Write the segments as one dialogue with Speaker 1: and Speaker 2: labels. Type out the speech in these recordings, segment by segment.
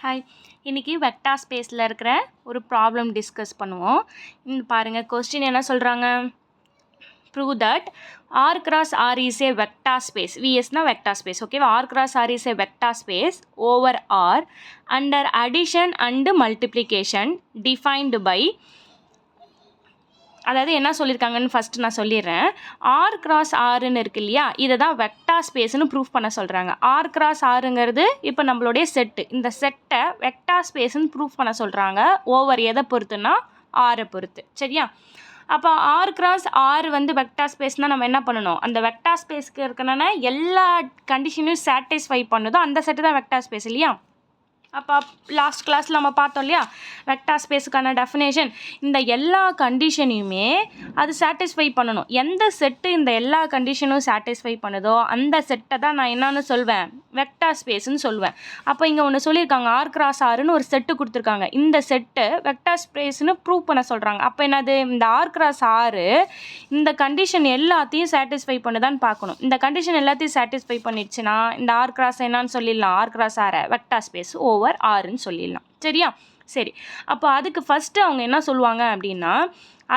Speaker 1: Hi, இன்னைக்கு vector ஸ்பேஸில் இருக்கிற ஒரு ப்ராப்ளம் டிஸ்கஸ் பண்ணுவோம். பாருங்கள், கொஸ்டின் என்ன சொல்கிறாங்க? Prove that R cross R is a vector space. விஎஸ்னா வெக்டார் ஸ்பேஸ், ஓகேவா? R cross R is a vector space over R under addition and multiplication defined by. அதாவது என்ன சொல்லியிருக்காங்கன்னு ஃபஸ்ட்டு நான் சொல்லிடுறேன். ஆர் கிராஸ் ஆறுன்னு இருக்கு இல்லையா, இதை தான் வெக்டார் ஸ்பேஸ்னு ப்ரூஃப் பண்ண சொல்கிறாங்க. ஆர் கிராஸ் ஆறுங்கிறது இப்போ நம்மளுடைய செட்டு. இந்த செட்டை வெக்டார் ஸ்பேஸ்னு ப்ரூஃப் பண்ண சொல்கிறாங்க. ஓவர் எதை பொறுத்துன்னா ஆரை பொறுத்து, சரியா? அப்போ ஆர் கிராஸ் ஆர் வந்து வெக்டார் ஸ்பேஸ்னால் நம்ம என்ன பண்ணணும்? அந்த வெக்டார் ஸ்பேஸ்க்கு இருக்கணும்னா எல்லா கண்டிஷனையும் சாட்டிஸ்ஃபை பண்ணுதோ அந்த செட்டு தான் வெக்டார் ஸ்பேஸ் இல்லையா? அப்போ லாஸ்ட் கிளாஸில் நம்ம பார்த்தோம் இல்லையா, வெக்டார் ஸ்பேஸுக்கான டெஃபினேஷன். இந்த எல்லா கண்டிஷனையுமே அது சாட்டிஸ்ஃபை பண்ணணும். எந்த செட்டு இந்த எல்லா கண்டிஷனும் சாட்டிஸ்ஃபை பண்ணுதோ அந்த செட்டை தான் நான் என்னன்னு சொல்வேன்? வெக்டார் ஸ்பேஸ்ன்னு சொல்வேன். அப்போ இங்கே ஒன்று சொல்லியிருக்காங்க, ஆர் கிராஸ் ஆறுன்னு ஒரு செட்டு கொடுத்துருக்காங்க. இந்த செட்டு வெக்டார் ஸ்பேஸ்னு ப்ரூவ் பண்ண சொல்கிறாங்க. அப்போ என்னது? இந்த ஆர் கிராஸ் ஆறு இந்த கண்டிஷன் எல்லாத்தையும் சாட்டிஸ்ஃபை பண்ணுதான்னு பார்க்கணும். இந்த கண்டிஷன் எல்லாத்தையும் சாட்டிஸ்ஃபை பண்ணிடுச்சுன்னா இந்த ஆர் கிராஸ் என்னன்னு சொல்லிடலாம்? ஆர் கிராஸ் ஆரை வெக்டார் ஸ்பேஸ் ஓவர் ஆறுன்னு சொல்லிடலாம், சரியா? சரி, அப்போ அதுக்கு ஃபஸ்ட்டு அவங்க என்ன சொல்லுவாங்க அப்படின்னா,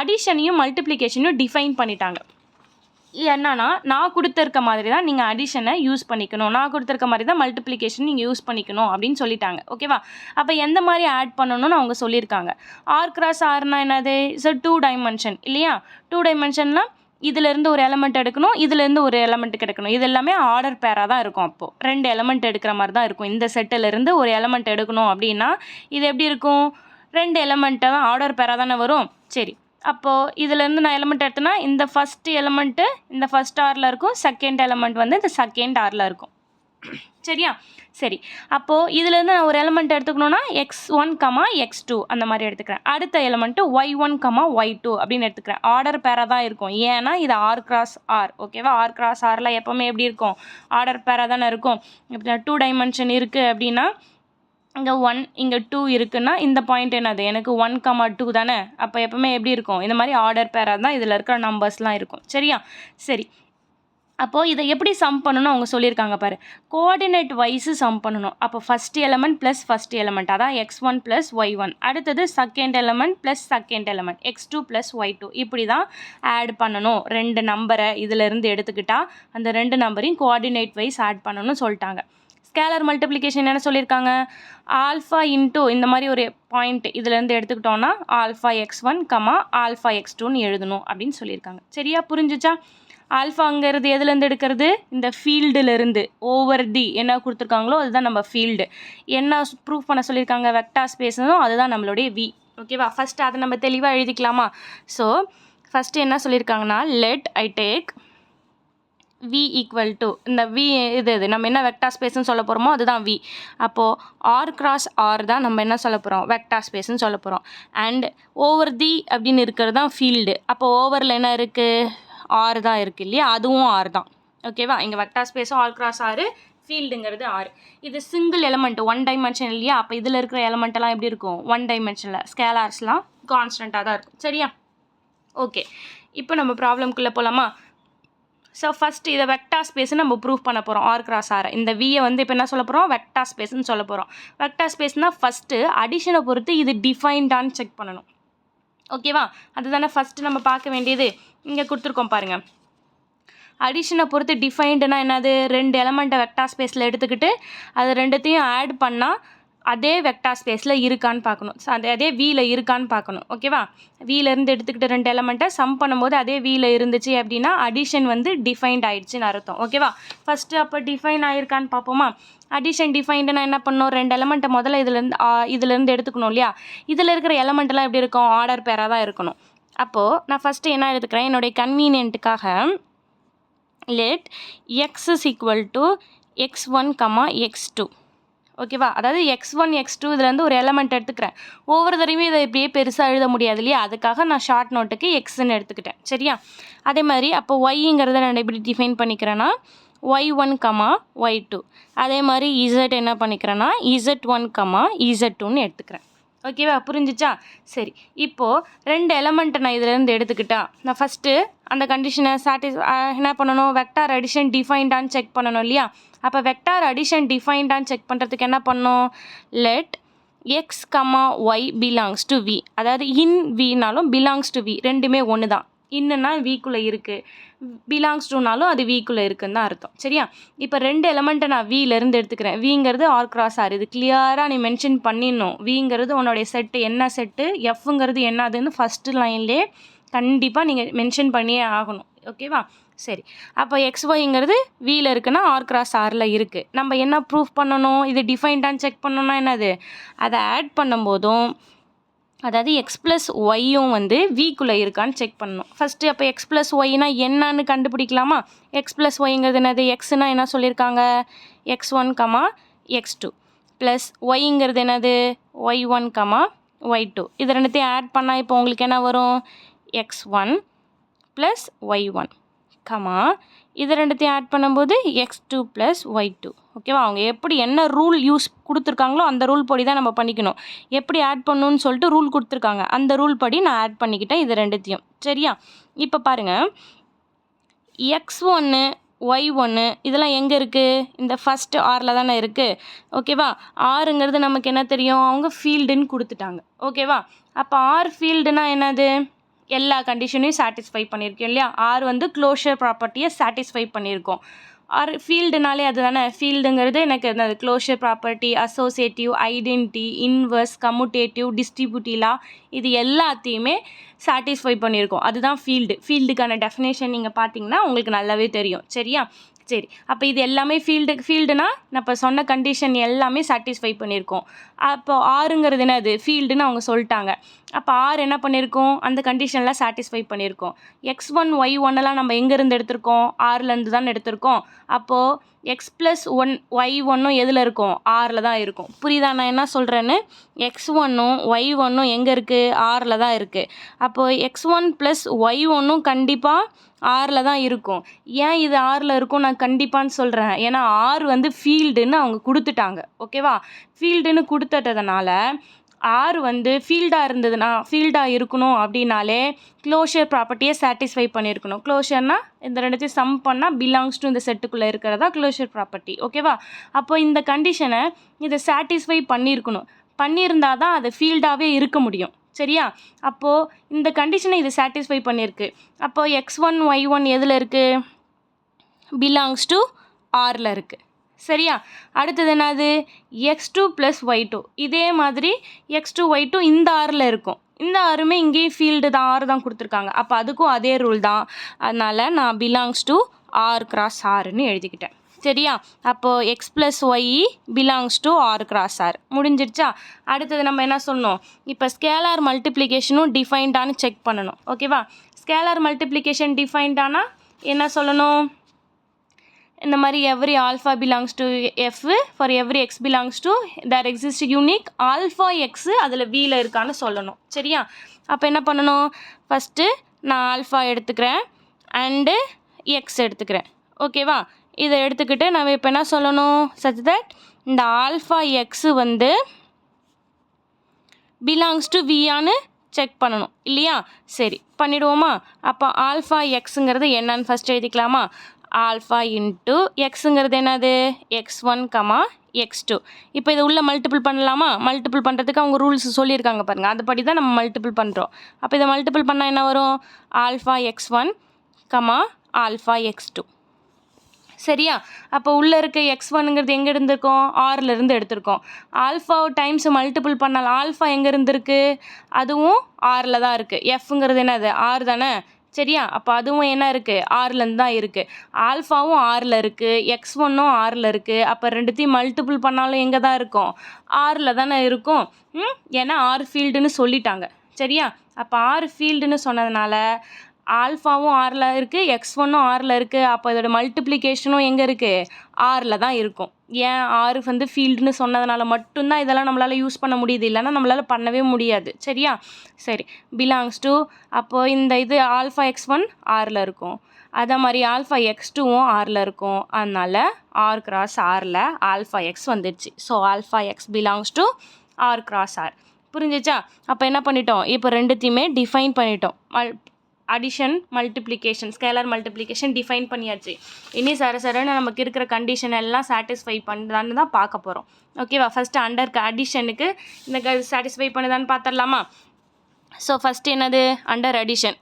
Speaker 1: அடிஷனையும் மல்டிப்ளிகேஷனையும் டிஃபைன் பண்ணிட்டாங்க. என்னன்னா, நான் கொடுத்துருக்க மாதிரி தான் நீங்கள் அடிஷனை யூஸ் பண்ணிக்கணும், நான் கொடுத்துருக்க மாதிரி தான் மல்டிப்ளிகேஷன் நீங்கள் யூஸ் பண்ணிக்கணும் அப்படின்னு சொல்லிட்டாங்க, ஓகேவா? அப்போ எந்த மாதிரி ஆட் பண்ணணும்னு அவங்க சொல்லியிருக்காங்க. ஆர் கிராஸ் ஆர்னா என்னது? இட்ஸ் 2 டைமென்ஷன் இல்லையா? 2 டைமென்ஷன்லாம் இதிலேருந்து ஒரு எலமெண்ட் எடுக்கணும், இதிலேருந்து ஒரு எலமெண்ட் கிடைக்கணும். இது எல்லாமே ஆர்டர் பேராக தான் இருக்கும். அப்போது 2 எலமெண்ட் எடுக்கிற மாதிரி தான் இருக்கும். இந்த செட்டிலேருந்து ஒரு எலமெண்ட் எடுக்கணும் அப்படின்னா இது எப்படி இருக்கும்? 2 எலமெண்ட்டை தான் ஆர்டர் பேராக தானே வரும். சரி, அப்போது இதிலேருந்து நான் எலமெண்ட் எடுத்தேன்னா இந்த ஃபஸ்ட்டு எலமெண்ட்டு இந்த ஃபஸ்ட் ஆரில் இருக்கும், செகண்ட் எலமெண்ட் வந்து இந்த செகண்ட் ஆரில் இருக்கும், சரியா? சரி, அப்போது இதிலேருந்து நான் ஒரு எலமெண்ட் எடுத்துக்கணுன்னா x1, x2 அந்த மாதிரி எடுத்துக்கிறேன். அடுத்த எலமெண்ட்டு y1, y2 அப்படின்னு எடுத்துக்கிறேன். ஆர்டர் பேராக தான் இருக்கும். ஏன்னா இது ஆர் கிராஸ் ஆர், ஓகேவா? ஆர் கிராஸ் ஆரில் எப்போவுமே எப்படி இருக்கும்? ஆர்டர் பேராக தானே இருக்கும். இப்போ 2 டைமென்ஷன் இருக்குது அப்படின்னா இங்கே 1 இங்கே 2 இருக்குன்னா இந்த பாயிண்ட் என்னது? எனக்கு 1, 2 தானே. அப்போ எப்போவுமே எப்படி இருக்கும்? இந்த மாதிரி ஆர்டர் பேராக தான் இதில் இருக்கிற நம்பர்ஸ்லாம் இருக்கும், சரியா? சரி, அப்போது இதை எப்படி சம் பண்ணணும் அவங்க சொல்லியிருக்காங்க பாரு. கோஆர்டினேட் வைஸு சம் பண்ணணும். அப்போ first element plus first element, அதான் x1 ப்ளஸ் y1. அடுத்தது second element plus second element x2 plus y2. இப்படி தான் ஆட் பண்ணணும். 2 நம்பரை இதிலேருந்து எடுத்துக்கிட்டால் அந்த 2 நம்பரையும் கோஆர்டினேட் வைஸ் ஆட் பண்ணணும்னு சொல்லிட்டாங்க. ஸ்கேலர் மல்டிப்ளிகேஷன் என்ன சொல்லியிருக்காங்க? ஆல்ஃபா இன்ட்டு இந்த மாதிரி ஒரு பாயிண்ட் இதிலேருந்து எடுத்துக்கிட்டோன்னா ஆல்ஃபா x1, ஆல்ஃபா x2ன்னு எழுதணும் அப்படின்னு சொல்லியிருக்காங்க. சரியா? புரிஞ்சுச்சா? ஆல்ஃபாங்கிறது எதுலேருந்து எடுக்கிறது? இந்த ஃபீல்டுலேருந்து. ஓவர் தி என்ன கொடுத்துருக்காங்களோ அதுதான் நம்ம ஃபீல்டு. என்ன ப்ரூஃப் பண்ண சொல்லியிருக்காங்க? வெக்டார் ஸ்பேஸ்னும் அதுதான் நம்மளுடைய வி, ஓகேவா? ஃபஸ்ட்டு அதை நம்ம தெளிவாக எழுதிக்கலாமா? ஸோ ஃபஸ்ட்டு என்ன சொல்லியிருக்காங்கன்னா, let I take v equal to இந்த v இது நம்ம என்ன வெக்டார் ஸ்பேஸ்ன்னு சொல்ல போகிறோமோ அதுதான் v. அப்போது ஆர் கிராஸ் ஆர் தான் நம்ம என்ன சொல்ல போகிறோம்? வெக்டார் ஸ்பேஸ்ன்னு சொல்ல போகிறோம். அண்ட் ஓவர் தி அப்படின்னு இருக்கிறது தான் ஃபீல்டு. அப்போது ஓவரில் என்ன இருக்குது? ஆர் தான் இருக்குது இல்லையா? அதுவும் ஆர் தான், ஓகேவா? இங்கே வெக்டார் ஸ்பேஸும் ஆர் கிராஸ் ஆர், ஃபீல்டுங்கிறது ஆர். இது சிங்கிள் எலமெண்ட் 1 டைமென்ஷன் இல்லையா? அப்போ இதில் இருக்கிற எலமெண்ட்டெல்லாம் எப்படி இருக்கும்? 1 டைமென்ஷனில். ஸ்கேலார்ஸ்லாம் கான்ஸ்டண்ட்டாக தான் இருக்கும், சரியா? ஓகே, இப்போ நம்ம ப்ராப்ளம்குள்ளே போகலாமா? ஸோ ஃபஸ்ட்டு இதை வெக்டார் ஸ்பேஸ்ன்னு நம்ம ப்ரூவ் பண்ண போகிறோம். ஆர் கிராஸ் ஆர் இந்த வியை வந்து இப்போ என்ன சொல்ல போகிறோம்? வெக்டார் ஸ்பேஸ்ன்னு சொல்ல போகிறோம். வெக்டார் ஸ்பேஸ்னால் ஃபஸ்ட்டு அடிஷனை பொறுத்து இது டிஃபைன்டான்னு செக் பண்ணணும், ஓகேவா? அதுதானே ஃபஸ்ட்டு நம்ம பார்க்க வேண்டியது. இங்கே கொடுத்துருக்கோம் பாருங்கள். அடிஷனை பொறுத்து டிஃபைன்டுனா என்னது? 2 எலமெண்ட்டை வெக்டார் ஸ்பேஸில் எடுத்துக்கிட்டு அது ரெண்டுத்தையும் ஆட் பண்ணால் அதே வெக்டார் ஸ்பேஸில் இருக்கான்னு பார்க்கணும். ஸோ அதே வீல இருக்கான்னு பார்க்கணும், ஓகேவா? வீலேருந்து எடுத்துக்கிட்டு 2 எலமெண்ட்டை சம் பண்ணும்போது அதே வீல இருந்துச்சு அப்படின்னா அடிஷன் வந்து டிஃபைன்ட் ஆகிடுச்சின்னு அர்த்தம், ஓகேவா? ஃபஸ்ட்டு அப்போ டிஃபைன் ஆகிருக்கான்னு பார்ப்போமா? அடிஷன் டிஃபைன்டுனா என்ன பண்ணணும்? 2 எலமெண்ட்டை முதல்ல இதிலேருந்து எடுத்துக்கணும் இல்லையா? இதில் இருக்கிற எலமெண்ட்டெல்லாம் எப்படி இருக்கும்? ஆர்டர் பேராக தான் இருக்கணும். அப்போது நான் ஃபஸ்ட்டு என்ன எடுத்துக்கிறேன்? என்னுடைய கன்வீனியன்ட்டுக்காக let x is equal to x1, x2, ஓகேவா? அதாவது x1, x2 இதுலேருந்து ஒரு எலமெண்ட் எடுத்துக்கிறேன். ஒவ்வொரு தடவையும் இதை இப்படியே பெருசாக எழுத முடியாது இல்லையா? அதுக்காக நான் ஷார்ட் நோட்டுக்கு எக்ஸ்ன்னு எடுத்துக்கிட்டேன், சரியா? அதே மாதிரி அப்போ ஒய்ங்கிறத நான் எப்படி டிஃபைன் பண்ணிக்கிறேன்னா y1, y2. அதே மாதிரி z என்ன பண்ணிக்கிறேன்னா z1, z2ன்னு எடுத்துக்கிறேன், ஓகேவா? புரிஞ்சிச்சா? சரி, இப்போது 2 எலமெண்ட்டை நான் இதிலேருந்து எடுத்துக்கிட்டா நான் ஃபஸ்ட்டு அந்த கண்டிஷனை என்ன பண்ணணும், வெக்டார் அடிஷன் டிஃபைன்டான்னு செக் பண்ணணும் இல்லையா. அப்போ வெக்டார் அடிஷன் டிஃபைன்டான்னு செக் பண்ணுறதுக்கு என்ன பண்ணணும், let x comma y belongs to V, அதாவது இன் வினாலும் பிலாங்ஸ் டு வி ரெண்டுமே ஒன்று தான். இன்னுன்னா விக்குள்ளே இருக்குது, பிலாங்ஸ் டுனாலும் அது விக்குள்ளே இருக்குன்னு தான் அர்த்தம். சரியா, இப்போ 2 எலமெண்ட்டை நான் விலேருந்து எடுத்துக்கிறேன். விங்கிறது ஆர் கிராஸ் ஆர், இது கிளியராக நீ மென்ஷன் பண்ணிடணும். விங்கிறது உன்னுடைய செட்டு என்ன செட்டு, எஃப்ங்கிறது என்னதுன்னு ஃபஸ்ட்டு லைன்லேயே கண்டிப்பாக நீங்கள் மென்ஷன் பண்ணியே ஆகணும். ஓகேவா, சரி. அப்போ XYங்கிறது வியில் இருக்குன்னா ஆர் கிராஸ் ஆரில் இருக்குது. நம்ம என்ன ப்ரூஃப் பண்ணணும், இது டிஃபைன்டான்னு செக் பண்ணணும்னா என்னது, அதை ஆட் பண்ணும்போதும் அதாவது எக்ஸ் ப்ளஸ் ஒய்யும் வந்து விக்குள்ளே இருக்கான்னு செக் பண்ணணும் ஃபஸ்ட்டு. அப்போ எக்ஸ் ப்ளஸ் ஒய்னா என்னன்னு கண்டுபிடிக்கலாமா. எக்ஸ் ப்ளஸ் ஒய்ங்கிறது என்னது, எக்ஸ்னா என்ன சொல்லியிருக்காங்க, x1 கமா x2 ப்ளஸ் ஒய்ங்கிறது என்னது, y1 கமா y2. இது ரெண்டுத்தையும் ஆட் பண்ணால் இப்போ உங்களுக்கு என்ன வரும், x1 ப்ளஸ் y1 கமா இது ரெண்டுத்தையும் ஆட் பண்ணும்போது x2 ப்ளஸ் y2. ஓகேவா, அவங்க எப்படி என்ன ரூல் யூஸ் கொடுத்துருக்காங்களோ அந்த ரூல் படி தான் நம்ம பண்ணிக்கணும். எப்படி ஆட் பண்ணணும்னு சொல்லிட்டு ரூல் கொடுத்துருக்காங்க, அந்த ரூல் படி நான் ஆட் பண்ணிக்கிட்டேன் இது ரெண்டுத்தையும். சரியா, இப்போ பாருங்கள், x1 y1 இதெல்லாம் எங்கே இருக்குது, இந்த ஃபஸ்ட்டு ஆரில் தானே இருக்குது. ஓகேவா, ஆறுங்கிறது நமக்கு என்ன தெரியும், அவங்க ஃபீல்டுன்னு கொடுத்துட்டாங்க. ஓகேவா, அப்போ ஆர் ஃபீல்டுனா என்னது, எல்லா கண்டிஷனையும் சாட்டிஸ்ஃபை பண்ணியிருக்கோம் இல்லையா. ஆர் வந்து க்ளோஷர் ப்ராப்பர்ட்டியை சாட்டிஸ்ஃபை பண்ணியிருக்கோம். ஆர் ஃபீல்டுனாலே அது தானே, ஃபீல்டுங்கிறது எனக்கு என்னது, closure property, associative, identity, inverse, commutative, டிஸ்ட்ரிபியூட்டிவ்லா, இது எல்லாத்தையுமே சாட்டிஸ்ஃபை பண்ணியிருக்கோம். அதுதான் ஃபீல்டு. ஃபீல்டுக்கான டெஃபினேஷன் நீங்கள் பார்த்தீங்கன்னா உங்களுக்கு நல்லாவே தெரியும். சரியா, சரி. அப்போ இது எல்லாமே ஃபீல்டுனா நான் இப்போ சொன்ன கண்டிஷன் எல்லாமே சாட்டிஸ்ஃபை பண்ணியிருக்கோம். அப்போ ஆறுங்கிறது என்னது, ஃபீல்டுன்னு அவங்க சொல்லிட்டாங்க. அப்போ ஆர் என்ன பண்ணியிருக்கோம், அந்த கண்டிஷன்லாம் சாட்டிஸ்ஃபை பண்ணியிருக்கோம். x1 y1 எல்லாம் நம்ம எங்கேருந்து எடுத்திருக்கோம், ஆர்லேருந்து தான் எடுத்திருக்கோம். அப்போது எக்ஸ் ப்ளஸ் y1 எதில் இருக்கும், ஆரில் தான் இருக்கும். புரியுதா நான் என்ன சொல்கிறேன்னு, x1ம் y1ம் எங்கே இருக்குது, ஆரில் தான் இருக்குது. அப்போது x1 ப்ளஸ் y1 கண்டிப்பாக ஆரில் தான் இருக்கும். ஏன் இது ஆரில் இருக்கும் நான் கண்டிப்பான்னு சொல்கிறேன், ஏன்னா ஆர் வந்து ஃபீல்டுன்னு அவங்க கொடுத்துட்டாங்க. ஓகேவா, ஃபீல்டுன்னு கொடுத்துட்டதுனால ஆர் வந்து ஃபீல்டாக இருக்கணும் அப்படின்னாலே க்ளோஷர் ப்ராப்பர்ட்டியை சாட்டிஸ்ஃபை பண்ணியிருக்கணும். க்ளோஷர்னால் இந்த ரெண்டுத்தையும் சம் பண்ணால் பிலாங்ஸ் டு இந்த செட்டுக்குள்ளே இருக்கிறதா க்ளோஷர் ப்ராப்பர்ட்டி. ஓகேவா, அப்போ இந்த கண்டிஷனை இதை சாட்டிஸ்ஃபை பண்ணியிருந்தால் தான் அது ஃபீல்டாகவே இருக்க முடியும். சரியா, அப்போது இந்த கண்டிஷனை இது சாட்டிஸ்ஃபை பண்ணியிருக்கு. அப்போது x1 y1 எதில் இருக்குது, பிலாங்ஸ் டு ஆரில் இருக்குது. சரியா, அடுத்தது என்னது, x2 ப்ளஸ் y2. இதே மாதிரி x2 y2 இந்த ஆரில் இருக்கும். இந்த ஆருமே இங்கேயும் ஃபீல்டு தான், ஆறு தான் கொடுத்துருக்காங்க. அப்போ அதுக்கும் அதே ரூல் தான். அதனால் நான் பிலாங்ஸ் டு ஆர் கிராஸ் ஆர்னு எழுதிக்கிட்டேன். சரியா, அப்போது x plus y belongs to R cross R முடிஞ்சிருச்சா. அடுத்தது நம்ம என்ன சொல்லணும், இப்போ ஸ்கேலார் மல்டிப்ளிகேஷனும் டிஃபைன்டானு செக் பண்ணணும். ஓகேவா, ஸ்கேலார் மல்டிப்ளிகேஷன் டிஃபைன்டானா என்ன சொல்லணும், இந்த மாதிரி every alpha belongs to F for every x belongs to there exist unique alpha x அதில் வியில் இருக்கான்னு சொல்லணும். சரியா, அப்போ என்ன பண்ணணும், ஃபஸ்ட்டு நான் ஆல்ஃபா எடுத்துக்கிறேன் அண்டு எக்ஸ் எடுத்துக்கிறேன். ஓகேவா, இதை எடுத்துக்கிட்டு நம்ம இப்போ என்ன சொல்லணும், சச் தட் இந்த ஆல்ஃபா எக்ஸு வந்து பிலாங்ஸ் டு வியான்னு செக் பண்ணணும் இல்லையா. சரி பண்ணிவிடுவோமா. அப்போ ஆல்ஃபா எக்ஸுங்கிறது என்னன்னு ஃபஸ்ட் எழுதிக்கலாமா. ஆல்ஃபா இன்ட்டு எக்ஸுங்கிறது என்னது, x1 கமா x2. இப்போ இதை உள்ள மல்டிபிள் பண்ணலாமா. மல்டிபிள் பண்ணுறதுக்கு அவங்க ரூல்ஸ் சொல்லியிருக்காங்க பாருங்கள், அதுபடி தான் நம்ம மல்டிபிள் பண்ணுறோம். அப்போ இதை மல்டிபிள் பண்ணால் என்ன வரும், alpha x1 comma alpha x2. சரியா, அப்போ உள்ளே இருக்க x1ங்கிறது எங்கே இருந்திருக்கோம், ஆறிலிருந்து எடுத்திருக்கோம். ஆல்ஃபா டைம்ஸ் மல்டிபிள் பண்ணால் ஆல்ஃபா எங்கே இருந்திருக்கு, அதுவும் ஆறில் தான் இருக்குது. எஃப்ங்கிறது என்னது, ஆறு தானே. சரியா, அப்போ அதுவும் என்ன இருக்குது, ஆறுலேருந்து தான் இருக்குது. ஆல்ஃபாவும் ஆறில் இருக்குது, x1ம் ஆறில் இருக்குது. அப்போ ரெண்டுத்தையும் மல்டிபிள் பண்ணாலும் எங்கே தான் இருக்கும், ஆறில் தானே இருக்கும். ஏன்னா ஆறு ஃபீல்டுன்னு சொல்லிட்டாங்க. சரியா, அப்போ ஆறு ஃபீல்டுன்னு சொன்னதுனால ஆல்ஃபாவும் ஆறில் இருக்குது, x1ம் ஆறில் இருக்குது. அப்போ இதோட மல்டிப்ளிகேஷனும் எங்கே இருக்குது, ஆறில் தான் இருக்கும். ஏன், ஆறு வந்து ஃபீல்டுன்னு சொன்னதுனால மட்டும்தான் இதெல்லாம் நம்மளால் யூஸ் பண்ண முடியுது, இல்லைன்னா நம்மளால் பண்ணவே முடியாது. சரியா, சரி பிலாங்ஸ் டு, அப்போது இந்த இது ஆல்ஃபா x1 ஆறில் இருக்கும், அதே மாதிரி ஆல்ஃபா x2வும் ஆறில் இருக்கும். அதனால் ஆர் கிராஸ் ஆரில் ஆல்ஃபா எக்ஸ் வந்துடுச்சு. So alpha x belongs to R cross R. புரிஞ்சிச்சா. அப்போ என்ன பண்ணிட்டோம், இப்போ ரெண்டுத்தையுமே டிஃபைன் பண்ணிட்டோம். Addition multiplication scalar multiplication define பண்ணியாச்சு. இனி சரன்னு நமக்கு இருக்கிற கண்டிஷன் எல்லாம் சாட்டிஸ்ஃபை பண்ணுதான்னு தான் பார்க்க போகிறோம். ஓகேவா? ஃபஸ்ட்டு அண்டர் அடிஷனுக்கு இந்த சாட்டிஸ்ஃபை பண்ணுதான்னு பார்த்துடலாமா? ஸோ ஃபஸ்ட்டு என்னது? Under addition.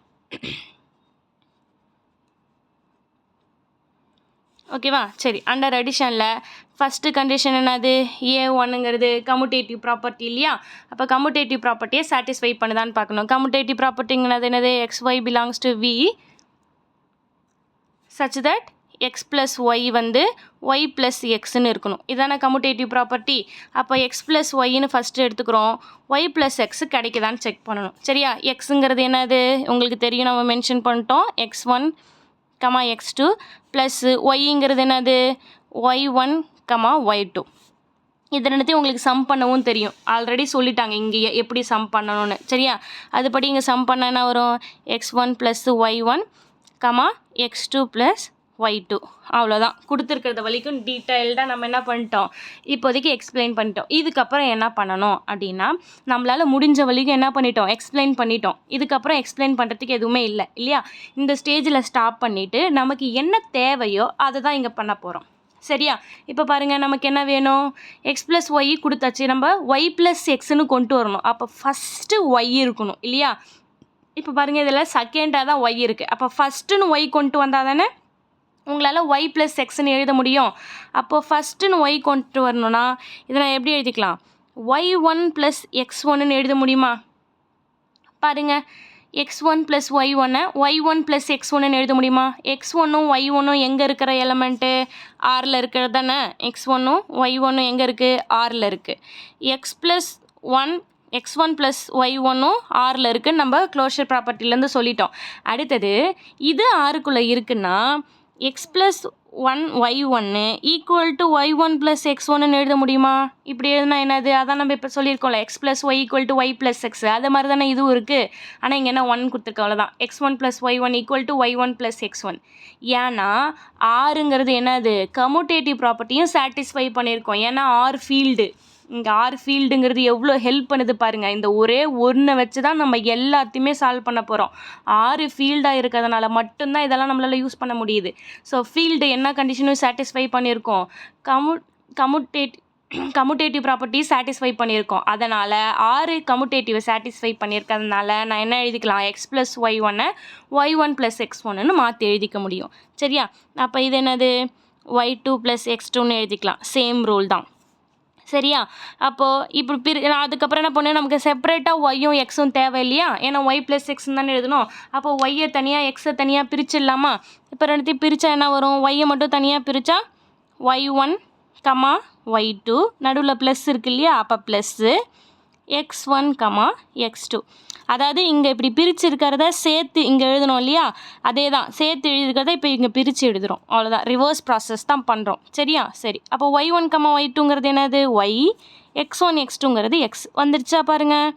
Speaker 1: ஓகேவா? சரி, அண்டர் அடிஷனில் ஃபஸ்ட்டு கண்டிஷன் என்னது? A1ங்கிறது கம்யூட்டேட்டிவ் ப்ராப்பர்ட்டி இல்லையா? அப்போ கம்யூட்டேட்டிவ் ப்ராப்பர்ட்டியை சாட்டிஸ்ஃபை பண்ணுதான்னு பார்க்கணும். கம்யூட்டேட்டிவ் ப்ராப்பர்ட்டிங்கிறது என்னது? XY belongs to V such that X plus ஒய் வந்து Y ப்ளஸ் எக்ஸ்ன்னு இருக்கணும். இதான கம்யூட்டேட்டிவ் ப்ராப்பர்ட்டி. அப்போ X ப்ளஸ் ஒய்ன்னு ஃபஸ்ட்டு எடுத்துக்கிறோம். Y ப்ளஸ் எக்ஸ் கிடைக்குதான்னு செக் பண்ணணும். சரியா? எக்ஸுங்கிறது என்னது? உங்களுக்கு தெரியும், நம்ம மென்ஷன் பண்ணிட்டோம். X1, X2 ப்ளஸ் ஒய்ங்கிறது என்னது? Y1, Y2. இது ரெண்டுத்தையும் உங்களுக்கு சம் பண்ணவும் தெரியும். ஆல்ரெடி சொல்லிட்டாங்க இங்கே எப்படி சம் பண்ணணும்னு. சரியா? அதுபடி இங்கே சம் பண்ண என்ன வரும்? X1 plus Y1, X2 plus Y2. அவ்வளோதான். கொடுத்துருக்கிறத வரைக்கும் டீட்டெயில்டாக நம்ம என்ன பண்ணிட்டோம்? இப்போதைக்கு எக்ஸ்பிளைன் பண்ணிட்டோம். இதுக்கப்புறம் என்ன பண்ணணும் அப்படின்னா, நம்மளால் முடிஞ்ச வரைக்கும் என்ன பண்ணிட்டோம்? எக்ஸ்பிளைன் பண்ணிட்டோம். இதுக்கப்புறம் எக்ஸ்பிளைன் பண்ணுறதுக்கு எதுவுமே இல்லை இல்லையா? இந்த ஸ்டேஜில் ஸ்டாப் பண்ணிவிட்டு நமக்கு என்ன தேவையோ அதை தான் இங்கே பண்ண போகிறோம். சரியா? இப்போ பாருங்கள், நமக்கு என்ன வேணும்? X ப்ளஸ் ஒய் கொடுத்தாச்சு. நம்ம Y ப்ளஸ் எக்ஸ்ன்னு கொண்டு வரணும். அப்போ ஃபஸ்ட்டு ஒய் இருக்கணும் இல்லையா? இப்போ பாருங்கள், இதில் செகண்டாக தான் ஒய் இருக்குது. அப்போ ஃபஸ்ட்டுன்னு ஒய் கொண்டு வந்தால் தானே உங்களால் Y ப்ளஸ் எக்ஸ்ன்னு எழுத முடியும். அப்போது ஃபஸ்ட்டுன்னு ஒய் கொண்டு வரணும்னா இதை நான் எப்படி எழுதிக்கலாம்? Y1 ப்ளஸ் X1ன்னு எழுத முடியுமா? பாருங்கள், X1 plus Y1 Y1 plus X1ன்னு எழுத முடியுமா? X1ம் Y1ம் எங்கே இருக்கிற எலமெண்ட்டு? ஆரில் இருக்கிறது தானே. X1ம் Y1ம் எங்கே இருக்குது? ஆரில் இருக்குது. X1 ப்ளஸ் Y1ம் ஆரில் இருக்குதுன்னு நம்ம க்ளோஷர் ப்ராப்பர்ட்டிலேருந்து சொல்லிட்டோம். அடுத்தது இது ஆருக்குள்ளே இருக்குன்னா X plus 1 Y1 equal to Y1 plus X1ன்னு எழுத முடியுமா? இப்படி எழுதுனா என்னது? அதான் நம்ம இப்போ சொல்லியிருக்கோம்ல, X plus y equal to Y plus x. அது மாதிரி தானே இதுவும் இருக்குது. ஆனால் இங்கே என்ன 1 கொடுத்துருக்கோம், அவ்வளோதான். X1 plus Y1 equal to Y1 plus X1. ஏன்னா ஆறுங்கிறது என்னது? கம்யூட்டேட்டிவ் ப்ராப்பர்ட்டியும் சாட்டிஸ்ஃபை பண்ணியிருக்கோம். ஏன்னா ஆர் ஃபீல்டு. இங்கே ஆர் ஃபீல்டுங்கிறது எவ்வளோ ஹெல்ப் பண்ணுது பாருங்கள். இந்த ஒரே ஒன்றை வச்சு தான் நம்ம எல்லாத்தையுமே சால்வ் பண்ண போகிறோம். ஆறு ஃபீல்டாக இருக்கிறதுனால மட்டும்தான் இதெல்லாம் நம்மளால் யூஸ் பண்ண முடியுது. ஸோ ஃபீல்டு என்ன கண்டிஷனும் சாட்டிஸ்ஃபை பண்ணியிருக்கோம். கம்யூட்டேட்டிவ் ப்ராப்பர்ட்டி சாட்டிஸ்ஃபை பண்ணியிருக்கோம். அதனால் ஆறு கம்யூட்டேட்டிவை சாட்டிஸ்ஃபை பண்ணியிருக்கிறதுனால நான் என்ன எழுதிக்கலாம்? X plus Y1 Y1 plus X1ன்னு மாற்றி எழுதிக்க முடியும். சரியா? அப்போ இது என்னது? Y2 ப்ளஸ் X2ன்னு எழுதிக்கலாம். சேம் ரூல் தான். சரியா? அப்போது இப்போ அதுக்கப்புறம் என்ன பண்ணணும்? நமக்கு செப்பரேட்டாக ஒய்யும் எக்ஸும் தேவை இல்லையா? ஏன்னா Y ப்ளஸ் எக்ஸ்ன்னு தானே எழுதணும். அப்போ ஒய்யை தனியாக எக்ஸை தனியாக பிரிச்சிடலாமா? இப்போ ரெண்டுத்தையும் பிரித்தா என்ன வரும்? ஒய்யை மட்டும் தனியாக பிரித்தா Y1, Y2 நடுவில் ப்ளஸ் இருக்கு இல்லையா? அப்போ ப்ளஸ்ஸு X1, X2. அதாவது இங்கே இப்படி பிரித்து இருக்கிறத சேர்த்து இங்கே எழுதணும் இல்லையா? அதே தான், சேர்த்து எழுதிருக்கிறத இப்போ இங்கே பிரித்து எழுதுகிறோம். அவ்வளோதான், ரிவர்ஸ் ப்ராசஸ் தான் பண்ணுறோம். சரியா? சரி, அப்போ Y1, Y2ங்கிறது என்னது? ஒய். X1, X2ங்கிறது எக்ஸ். வந்துடுச்சா பாருங்கள்?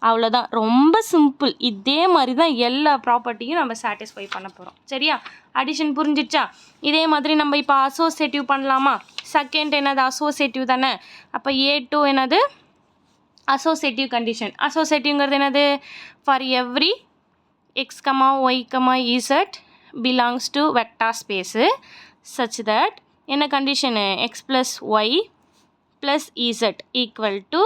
Speaker 1: அவ்வளோதான், ரொம்ப சிம்பிள். இதே மாதிரி தான் எல்லா ப்ராப்பர்ட்டியும் நம்ம சாட்டிஸ்ஃபை பண்ண போகிறோம். சரியா? அடிஷன் புரிஞ்சிடுச்சா? இதே மாதிரி நம்ம இப்போ அசோசியேட்டிவ் பண்ணலாமா? செகண்ட் என்னது? அசோசியேட்டிவ் தானே. அப்போ A2 என்னது? Associative condition. அசோசியேட்டிவ்ங்கிறது என்னது? For every X, Y, Z belongs to vector space such that என்ன condition? X plus y plus z equal to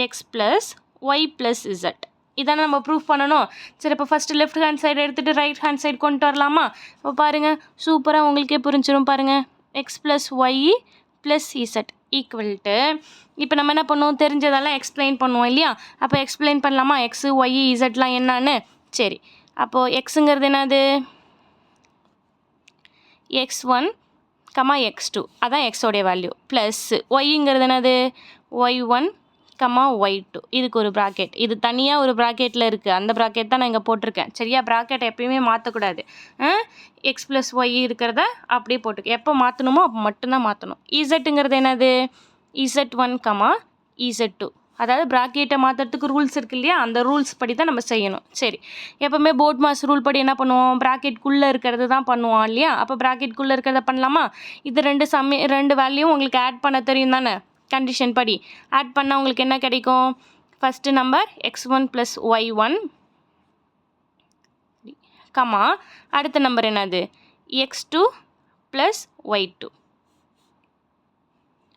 Speaker 1: X plus y plus z. இதானே நம்ம ப்ரூஃப் பண்ணணும். சரி, இப்போ ஃபஸ்ட்டு லெஃப்ட் ஹேண்ட் சைடு எடுத்துகிட்டு right hand side கொண்டு வரலாமா? இப்போ பாருங்கள், சூப்பராக உங்களுக்கே புரிஞ்சிடும் பாருங்கள். X plus y plus z equal to, இப்போ நம்ம என்ன பண்ணுவோம்? தெரிஞ்சதெல்லாம் எக்ஸ்பிளைன் பண்ணுவோம் இல்லையா? அப்போ எக்ஸ்பிளைன் பண்ணலாமா? எக்ஸு ஒய் இசட்லாம் என்னான்னு? சரி, அப்போது எக்ஸுங்கிறது என்னது? X1, X2 அதான் எக்ஸோடைய வேல்யூ. ப்ளஸ் ஒய்ங்கிறது என்னது? Y1, Y2. இதுக்கு ஒரு ப்ராக்கெட். இது தனியாக ஒரு ப்ராக்கெட்டில் இருக்குது. அந்த ப்ராக்கெட் தான் நான் இங்கே போட்டிருக்கேன். சரியா? ப்ராக்கெட் எப்பயுமே மாற்றக்கூடாது. X ப்ளஸ் ஒய் இருக்கிறத அப்படியே போட்டுக்க. எப்போ மாற்றணுமோ அப்போ மட்டும்தான் மாற்றணும். இசட்டுங்கிறது என்னது? Z1, Z2. அதாவது ப்ராக்கெட்டை மாற்றுறதுக்கு ரூல்ஸ் இருக்குது இல்லையா? அந்த ரூல்ஸ் படி தான் நம்ம செய்யணும். சரி, எப்போவுமே போர்ட் மாஸ் ரூல் படி என்ன பண்ணுவோம்? ப்ராக்கெட்குள்ளே இருக்கிறது தான் பண்ணுவோம் இல்லையா? அப்போ ப்ராக்கெட்குள்ளே இருக்கிறத பண்ணலாமா? இது ரெண்டு வேல்யூவும் உங்களுக்கு ஆட் பண்ண தெரியும் தானே? கண்டிஷன் படி ஆட் பண்ணால் உங்களுக்கு என்ன கிடைக்கும்? First number X1 plus Y1 comma அடுத்த நம்பர் என்னது x2 ப்ளஸ் y2.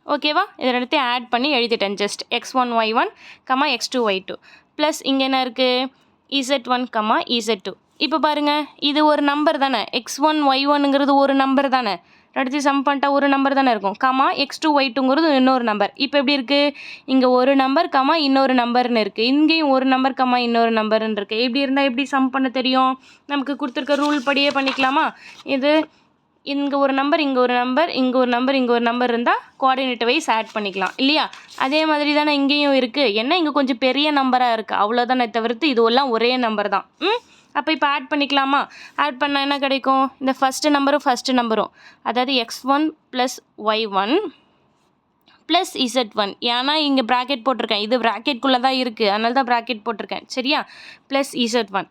Speaker 1: ஓகேவா, இதை ரெண்டுத்தையும் ஆட் பண்ணி எழுதிட்டேன். Just x1 y1 comma x2 y2 plus இங்கே என்ன இருக்குது z1 கமா z2. இப்போ பாருங்கள், இது ஒரு நம்பர் தானே, x1 y1ங்கிறது ஒரு நம்பர் தானே, ரெண்டுத்தையும் சம் பண்ணிட்டா ஒரு நம்பர் தானே இருக்கும். கமா x2 y2ங்கிறது இன்னொரு நம்பர். இப்போ எப்படி இருக்குது, இங்கே ஒரு நம்பர் கமா இன்னொரு நம்பர்னு இருக்குது, இங்கேயும் ஒரு நம்பர் கமா இன்னொரு நம்பர்னு இருக்குது. எப்படி இருந்தால் எப்படி சம் பண்ண தெரியும், நமக்கு கொடுத்துருக்க ரூல் படியே பண்ணிக்கலாமா. இது இங்கே ஒரு நம்பர் இங்கே ஒரு நம்பர் இங்கே ஒரு நம்பர் இங்கே ஒரு நம்பர் இருந்தால் கோஆர்டினேட் வைஸ் ஆட் பண்ணிக்கலாம் இல்லையா. அதே மாதிரி தானே இங்கேயும் இருக்குது. என்ன இங்கே கொஞ்சம் பெரிய நம்பராக இருக்குது அவ்வளோதானே தவிர்த்து இது எல்லாம் ஒரே நம்பர் தான். அப்போ இப்போ ஆட் பண்ணிக்கலாமா. ஆட் பண்ணால் என்ன கிடைக்கும், இந்த ஃபஸ்ட்டு நம்பரும் அதாவது x1 plus y1 plus z1. ஏன்னா இங்கே ப்ராக்கெட் போட்டிருக்கேன், இது ப்ராக்கெட்குள்ளே தான் இருக்குது, அதனால தான் ப்ராக்கெட் போட்டிருக்கேன் சரியா. ப்ளஸ் z1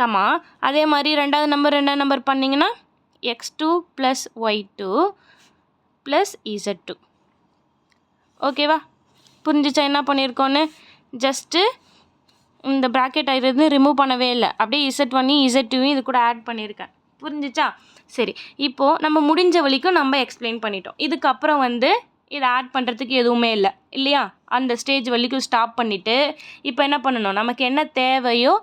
Speaker 1: கமா அதே மாதிரி ரெண்டாவது நம்பர் என்ன நம்பர் பண்ணிங்கன்னா x2 plus y2 plus z2. ஓகேவா, புரிஞ்சிச்சா என்ன பண்ணியிருக்கோன்னு. ஜஸ்ட்டு இந்த ப்ராக்கெட் ஆகிருந்து ரிமூவ் பண்ணவே இல்லை, அப்படியே z1 z2 இது கூட ஆட் பண்ணியிருக்கேன். புரிஞ்சிச்சா. சரி, இப்போது நம்ம முடிஞ்ச வரைக்கும் நம்ம எக்ஸ்பிளைன் பண்ணிட்டோம். இதுக்கப்புறம் இதை ஆட் பண்ணுறதுக்கு எதுவுமே இல்லை இல்லையா. அந்த ஸ்டேஜ் வரைக்கும் ஸ்டாப் பண்ணிவிட்டு இப்போ என்ன பண்ணணும், நமக்கு என்ன தேவையோ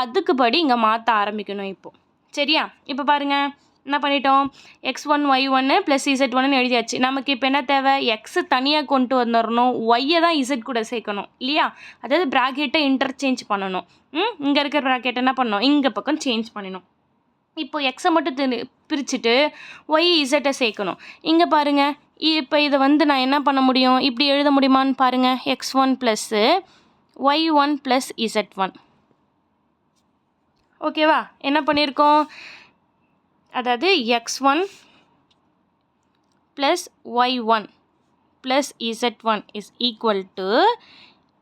Speaker 1: அதுக்குப்படி இங்கே மாற்ற ஆரம்பிக்கணும் இப்போது சரியா. இப்போ பாருங்கள் என்ன பண்ணிட்டோம், x1 y1 ப்ளஸ் z1ன்னு எழுதியாச்சு. நமக்கு இப்போ என்ன தேவை, எக்ஸு தனியாக கொண்டு வந்துடணும், ஒய்யை தான் இசட் கூட சேர்க்கணும் இல்லையா. அதாவது ப்ராக்கெட்டை இன்டர்சேஞ்ச் பண்ணணும். இங்கே இருக்கிற ப்ராக்கெட் என்ன பண்ணணும், இங்கே பக்கம் சேஞ்ச் பண்ணணும். இப்போ எக்ஸை மட்டும் பிரிச்சுட்டு ஒய் இசட்டை சேர்க்கணும். இங்கே பாருங்கள், இப்போ இதை நான் என்ன பண்ண முடியும், இப்படி எழுத முடியுமான்னு பாருங்கள். x1 plus y1 plus z1. ஓகேவா, என்ன பண்ணியிருக்கோம், அதாவது x1 plus y1 plus z1 is equal to